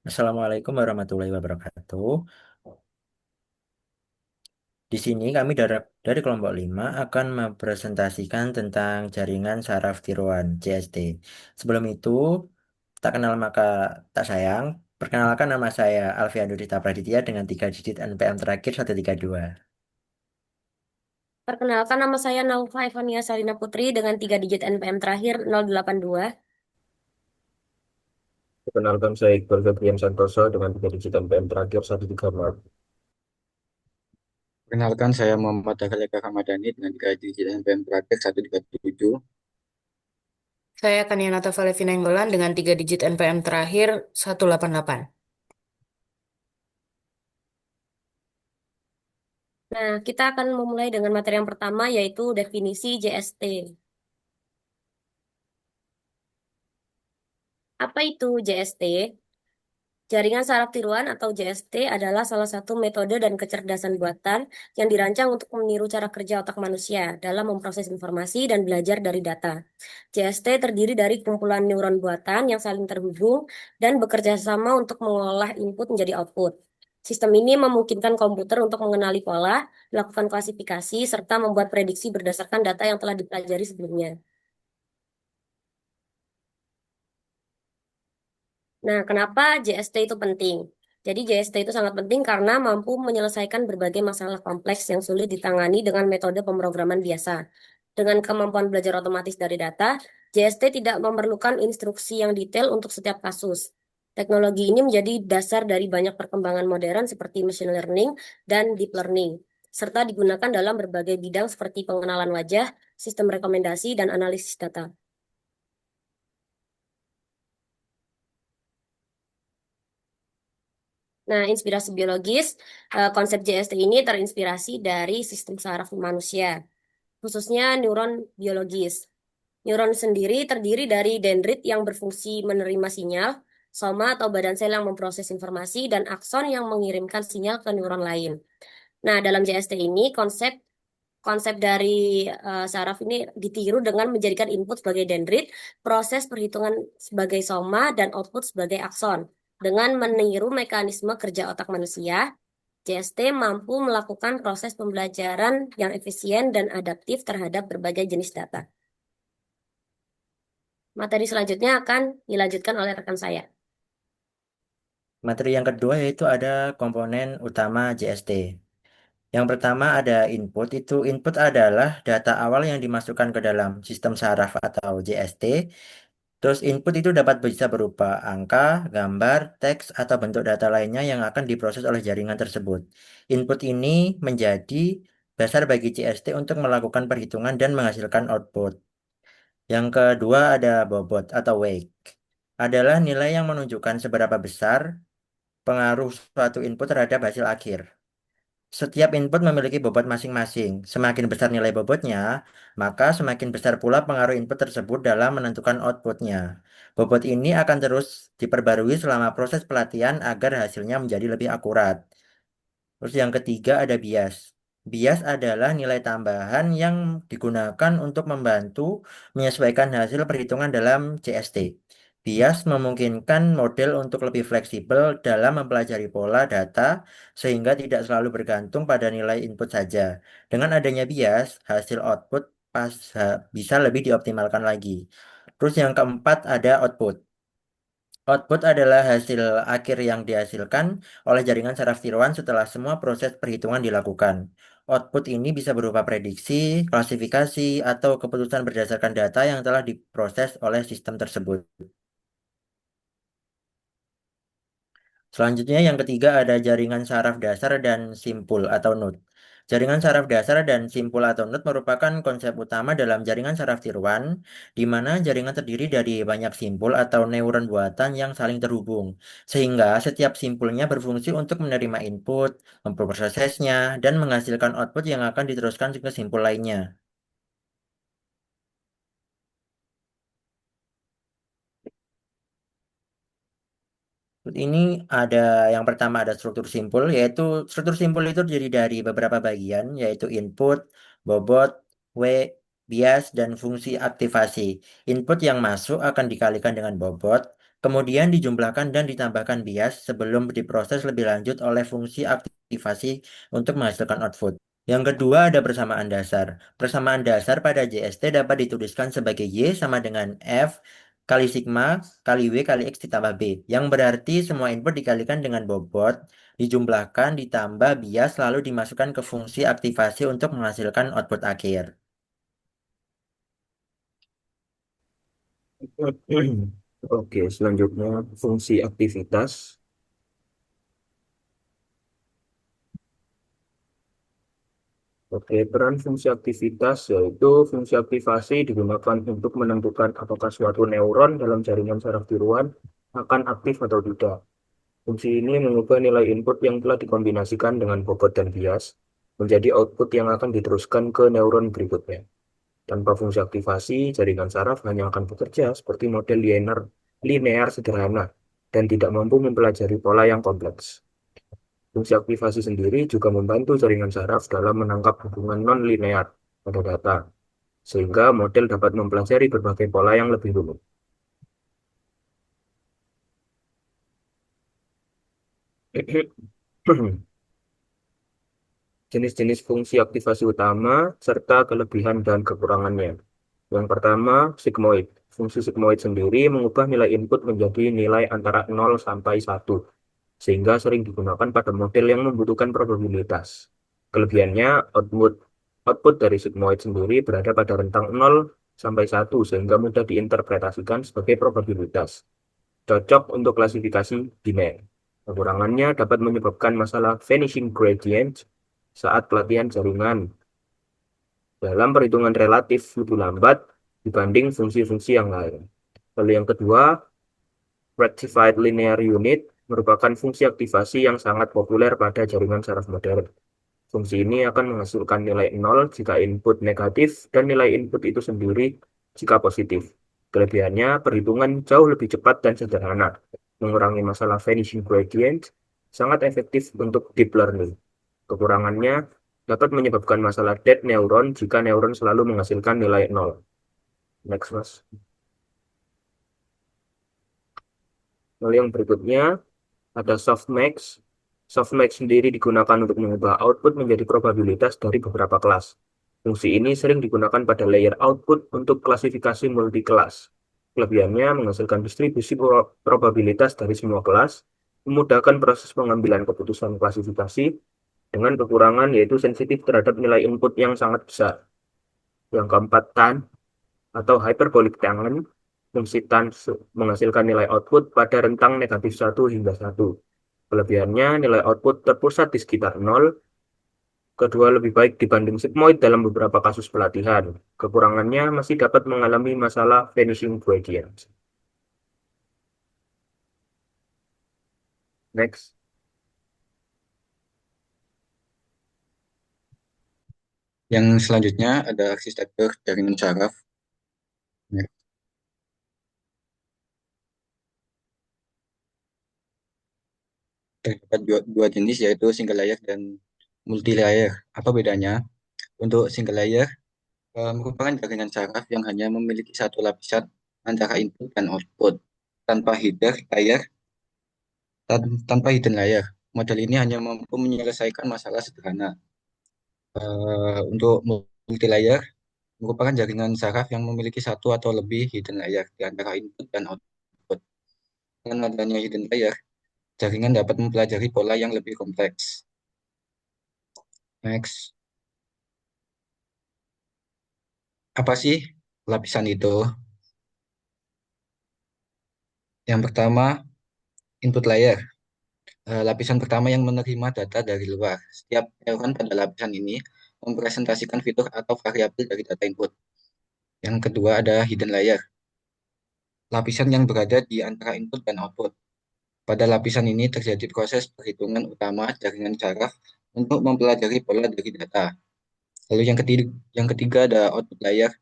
Assalamualaikum warahmatullahi wabarakatuh. Di sini kami dari kelompok 5 akan mempresentasikan tentang jaringan saraf tiruan JST. Sebelum itu, tak kenal maka tak sayang. Perkenalkan, nama saya Alfian Dita Praditya dengan 3 digit NPM terakhir 132. Perkenalkan, nama saya Naufa Evania Salina Putri dengan 3 digit NPM terakhir 082. Perkenalkan saya Iqbal Febrian Santoso dengan 3 digit NPM terakhir 134. Perkenalkan, saya Muhammad Dahlia Eka Ramadhani dengan 3 digit NPM terakhir 137. Saya Kaniana Tafalevina Nainggolan dengan 3 digit NPM terakhir 188. Nah, kita akan memulai dengan materi yang pertama yaitu definisi JST. Apa itu JST? Jaringan saraf tiruan atau JST adalah salah satu metode dan kecerdasan buatan yang dirancang untuk meniru cara kerja otak manusia dalam memproses informasi dan belajar dari data. JST terdiri dari kumpulan neuron buatan yang saling terhubung dan bekerja sama untuk mengolah input menjadi output. Sistem ini memungkinkan komputer untuk mengenali pola, melakukan klasifikasi, serta membuat prediksi berdasarkan data yang telah dipelajari sebelumnya. Nah, kenapa JST itu penting? Jadi JST itu sangat penting karena mampu menyelesaikan berbagai masalah kompleks yang sulit ditangani dengan metode pemrograman biasa. Dengan kemampuan belajar otomatis dari data, JST tidak memerlukan instruksi yang detail untuk setiap kasus. Teknologi ini menjadi dasar dari banyak perkembangan modern seperti machine learning dan deep learning, serta digunakan dalam berbagai bidang seperti pengenalan wajah, sistem rekomendasi, dan analisis data. Nah, inspirasi biologis, konsep JST ini terinspirasi dari sistem saraf manusia, khususnya neuron biologis. Neuron sendiri terdiri dari dendrit yang berfungsi menerima sinyal, soma atau badan sel yang memproses informasi, dan akson yang mengirimkan sinyal ke neuron lain. Nah, dalam JST ini, konsep konsep dari saraf ini ditiru dengan menjadikan input sebagai dendrit, proses perhitungan sebagai soma, dan output sebagai akson. Dengan meniru mekanisme kerja otak manusia, JST mampu melakukan proses pembelajaran yang efisien dan adaptif terhadap berbagai jenis data. Materi selanjutnya akan dilanjutkan oleh rekan saya. Materi yang kedua yaitu ada komponen utama JST. Yang pertama ada input, itu input adalah data awal yang dimasukkan ke dalam sistem saraf atau JST. Terus input itu dapat bisa berupa angka, gambar, teks, atau bentuk data lainnya yang akan diproses oleh jaringan tersebut. Input ini menjadi dasar bagi JST untuk melakukan perhitungan dan menghasilkan output. Yang kedua ada bobot atau weight. Adalah nilai yang menunjukkan seberapa besar pengaruh suatu input terhadap hasil akhir. Setiap input memiliki bobot masing-masing. Semakin besar nilai bobotnya, maka semakin besar pula pengaruh input tersebut dalam menentukan outputnya. Bobot ini akan terus diperbarui selama proses pelatihan agar hasilnya menjadi lebih akurat. Terus yang ketiga ada bias. Bias adalah nilai tambahan yang digunakan untuk membantu menyesuaikan hasil perhitungan dalam CST. Bias memungkinkan model untuk lebih fleksibel dalam mempelajari pola data sehingga tidak selalu bergantung pada nilai input saja. Dengan adanya bias, hasil output bisa lebih dioptimalkan lagi. Terus yang keempat ada output. Output adalah hasil akhir yang dihasilkan oleh jaringan saraf tiruan setelah semua proses perhitungan dilakukan. Output ini bisa berupa prediksi, klasifikasi, atau keputusan berdasarkan data yang telah diproses oleh sistem tersebut. Selanjutnya yang ketiga ada jaringan saraf dasar dan simpul atau node. Jaringan saraf dasar dan simpul atau node merupakan konsep utama dalam jaringan saraf tiruan, di mana jaringan terdiri dari banyak simpul atau neuron buatan yang saling terhubung, sehingga setiap simpulnya berfungsi untuk menerima input, memprosesnya, dan menghasilkan output yang akan diteruskan ke simpul lainnya. Ini ada yang pertama ada struktur simpul, yaitu struktur simpul itu terdiri dari beberapa bagian, yaitu input, bobot, weight, bias, dan fungsi aktivasi. Input yang masuk akan dikalikan dengan bobot, kemudian dijumlahkan dan ditambahkan bias sebelum diproses lebih lanjut oleh fungsi aktivasi untuk menghasilkan output. Yang kedua ada persamaan dasar. Persamaan dasar pada JST dapat dituliskan sebagai Y sama dengan F kali sigma kali W kali X ditambah B. Yang berarti semua input dikalikan dengan bobot, dijumlahkan, ditambah bias, lalu dimasukkan ke fungsi aktivasi untuk menghasilkan output akhir. Oke, selanjutnya fungsi aktivitas. Oke, peran fungsi aktivitas yaitu fungsi aktivasi digunakan untuk menentukan apakah suatu neuron dalam jaringan saraf tiruan akan aktif atau tidak. Fungsi ini mengubah nilai input yang telah dikombinasikan dengan bobot dan bias menjadi output yang akan diteruskan ke neuron berikutnya. Tanpa fungsi aktivasi, jaringan saraf hanya akan bekerja seperti model linear sederhana dan tidak mampu mempelajari pola yang kompleks. Fungsi aktivasi sendiri juga membantu jaringan saraf dalam menangkap hubungan non-linear pada data, sehingga model dapat mempelajari berbagai pola yang lebih rumit. Jenis-jenis fungsi aktivasi utama serta kelebihan dan kekurangannya. Yang pertama, sigmoid. Fungsi sigmoid sendiri mengubah nilai input menjadi nilai antara 0 sampai 1, sehingga sering digunakan pada model yang membutuhkan probabilitas. Kelebihannya, output dari sigmoid sendiri berada pada rentang 0 sampai 1, sehingga mudah diinterpretasikan sebagai probabilitas. Cocok untuk klasifikasi biner. Kekurangannya dapat menyebabkan masalah vanishing gradient saat pelatihan jaringan dalam perhitungan relatif lebih lambat dibanding fungsi-fungsi yang lain. Lalu yang kedua, rectified linear unit merupakan fungsi aktivasi yang sangat populer pada jaringan saraf modern. Fungsi ini akan menghasilkan nilai 0 jika input negatif dan nilai input itu sendiri jika positif. Kelebihannya, perhitungan jauh lebih cepat dan sederhana, mengurangi masalah vanishing gradient, sangat efektif untuk deep learning. Kekurangannya dapat menyebabkan masalah dead neuron jika neuron selalu menghasilkan nilai 0. Next, Mas. Lalu yang berikutnya ada softmax. Softmax sendiri digunakan untuk mengubah output menjadi probabilitas dari beberapa kelas. Fungsi ini sering digunakan pada layer output untuk klasifikasi multi-kelas. Kelebihannya menghasilkan distribusi probabilitas dari semua kelas, memudahkan proses pengambilan keputusan klasifikasi, dengan kekurangan yaitu sensitif terhadap nilai input yang sangat besar. Yang keempat, tan atau hyperbolic tangent. Fungsi tan menghasilkan nilai output pada rentang negatif 1 hingga 1. Kelebihannya, nilai output terpusat di sekitar 0. Kedua, lebih baik dibanding sigmoid dalam beberapa kasus pelatihan. Kekurangannya masih dapat mengalami masalah vanishing gradient. Next. Yang selanjutnya ada arsitektur jaringan saraf. Terdapat dua jenis yaitu single layer dan multi layer. Apa bedanya? Untuk single layer merupakan jaringan saraf yang hanya memiliki satu lapisan antara input dan output tanpa tanpa hidden layer. Model ini hanya mampu menyelesaikan masalah sederhana. Untuk multi layer merupakan jaringan saraf yang memiliki satu atau lebih hidden layer di antara input dan output. Dengan adanya hidden layer, jaringan dapat mempelajari pola yang lebih kompleks. Next. Apa sih lapisan itu? Yang pertama, input layer. Lapisan pertama yang menerima data dari luar. Setiap neuron pada lapisan ini mempresentasikan fitur atau variabel dari data input. Yang kedua ada hidden layer. Lapisan yang berada di antara input dan output. Pada lapisan ini terjadi proses perhitungan utama jaringan saraf untuk mempelajari pola dari data. Lalu yang ketiga ada output layer,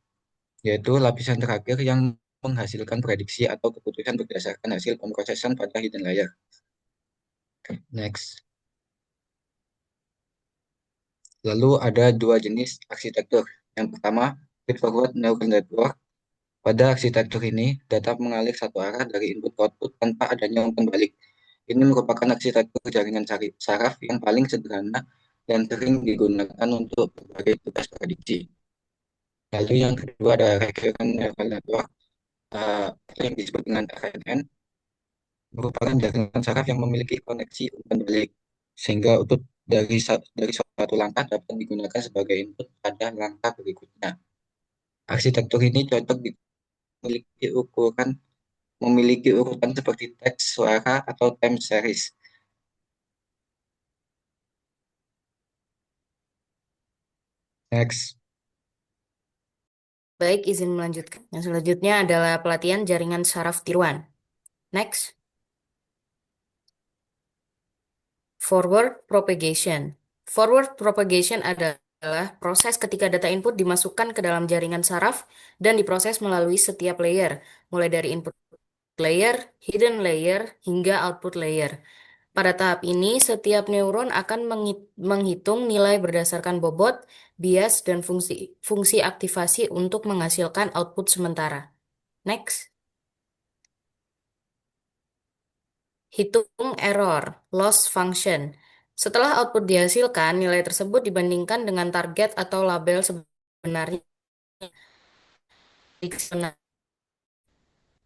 yaitu lapisan terakhir yang menghasilkan prediksi atau keputusan berdasarkan hasil pemrosesan pada hidden layer. Next. Lalu ada dua jenis arsitektur. Yang pertama, feed-forward neural network. Pada arsitektur ini, data mengalir satu arah dari input ke output tanpa adanya umpan balik. Ini merupakan arsitektur jaringan saraf yang paling sederhana dan sering digunakan untuk berbagai tugas prediksi. Lalu yang kedua ada recurrent neural network, atau yang disebut dengan RNN, merupakan jaringan saraf yang memiliki koneksi umpan balik, sehingga output dari suatu langkah dapat digunakan sebagai input pada langkah berikutnya. Arsitektur ini cocok memiliki memiliki urutan seperti teks, suara, atau time series. Next. Baik, izin melanjutkan. Yang selanjutnya adalah pelatihan jaringan saraf tiruan. Next. Forward propagation. Forward propagation adalah proses ketika data input dimasukkan ke dalam jaringan saraf dan diproses melalui setiap layer, mulai dari input layer, hidden layer, hingga output layer. Pada tahap ini, setiap neuron akan menghitung nilai berdasarkan bobot, bias, dan fungsi aktivasi untuk menghasilkan output sementara. Next. Hitung error, loss function. Setelah output dihasilkan, nilai tersebut dibandingkan dengan target atau label sebenarnya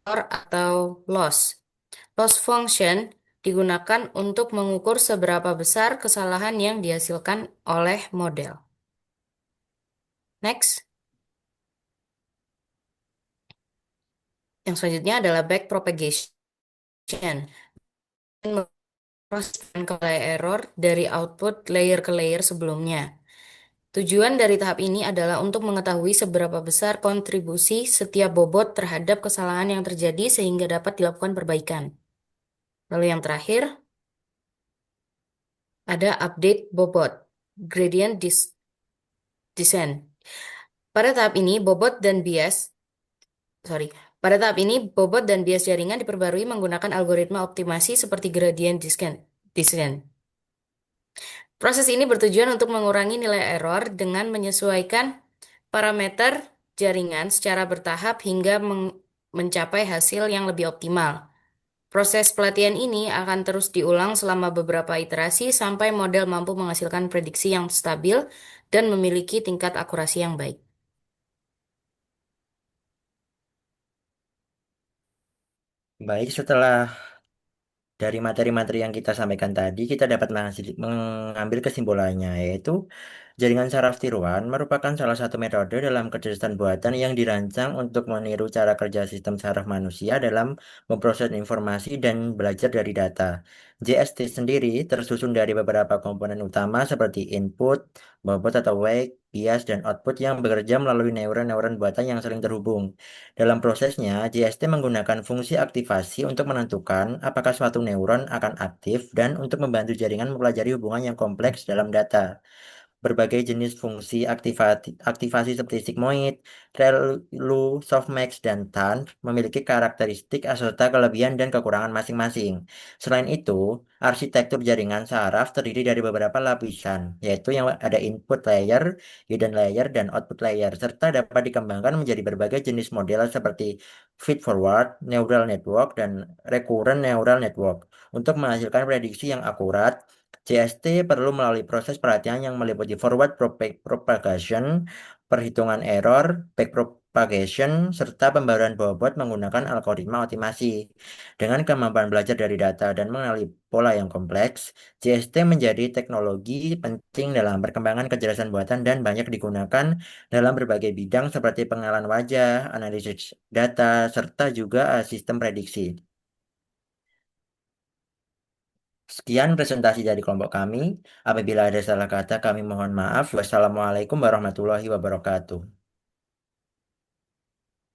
error atau loss. Loss function digunakan untuk mengukur seberapa besar kesalahan yang dihasilkan oleh model. Next. Yang selanjutnya adalah backpropagation. Memproseskan nilai error dari output layer ke layer sebelumnya. Tujuan dari tahap ini adalah untuk mengetahui seberapa besar kontribusi setiap bobot terhadap kesalahan yang terjadi sehingga dapat dilakukan perbaikan. Lalu yang terakhir, ada update bobot, gradient descent. Pada tahap ini, pada tahap ini, bobot dan bias jaringan diperbarui menggunakan algoritma optimasi seperti gradient descent. Proses ini bertujuan untuk mengurangi nilai error dengan menyesuaikan parameter jaringan secara bertahap hingga mencapai hasil yang lebih optimal. Proses pelatihan ini akan terus diulang selama beberapa iterasi sampai model mampu menghasilkan prediksi yang stabil dan memiliki tingkat akurasi yang baik. Baik, setelah dari materi-materi yang kita sampaikan tadi, kita dapat mengambil kesimpulannya, yaitu jaringan saraf tiruan merupakan salah satu metode dalam kecerdasan buatan yang dirancang untuk meniru cara kerja sistem saraf manusia dalam memproses informasi dan belajar dari data. JST sendiri tersusun dari beberapa komponen utama seperti input, bobot atau wake, bias, dan output yang bekerja melalui neuron-neuron buatan yang saling terhubung. Dalam prosesnya, JST menggunakan fungsi aktivasi untuk menentukan apakah suatu neuron akan aktif dan untuk membantu jaringan mempelajari hubungan yang kompleks dalam data. Berbagai jenis fungsi aktivasi seperti sigmoid, ReLU, softmax, dan TANF memiliki karakteristik serta kelebihan dan kekurangan masing-masing. Selain itu, arsitektur jaringan saraf terdiri dari beberapa lapisan, yaitu yang ada input layer, hidden layer, dan output layer, serta dapat dikembangkan menjadi berbagai jenis model seperti feed-forward neural network dan recurrent neural network. Untuk menghasilkan prediksi yang akurat, CST perlu melalui proses pelatihan yang meliputi forward propagation, perhitungan error, back propagation, serta pembaruan bobot menggunakan algoritma optimasi. Dengan kemampuan belajar dari data dan mengenali pola yang kompleks, CST menjadi teknologi penting dalam perkembangan kecerdasan buatan dan banyak digunakan dalam berbagai bidang seperti pengenalan wajah, analisis data, serta juga sistem prediksi. Sekian presentasi dari kelompok kami. Apabila ada salah kata, kami mohon maaf. Wassalamualaikum warahmatullahi wabarakatuh.